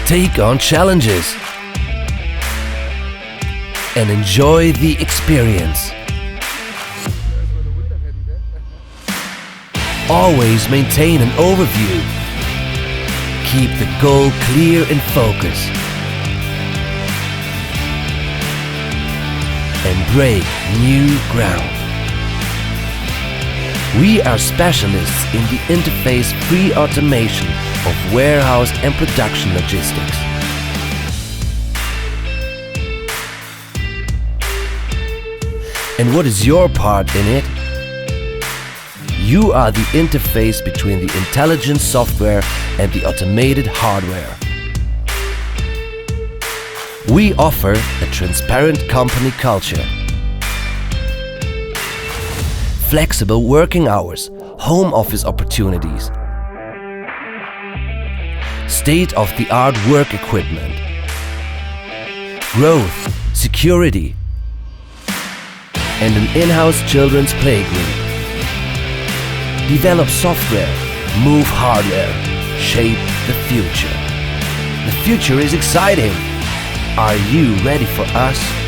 take on challenges, and enjoy the experience. Always maintain an overview. Keep the goal clear in focus. And break new ground. We are specialists in the interface-free automation of warehouse and production logistics. And what is your part in it? You are the interface between the intelligent software and the automated hardware. We offer a transparent company culture, flexible working hours, home office opportunities, state-of-the-art work equipment, growth, security, and an in-house children's playgroup. Develop software, move hardware, shape the future. The future is exciting. Are you ready for us?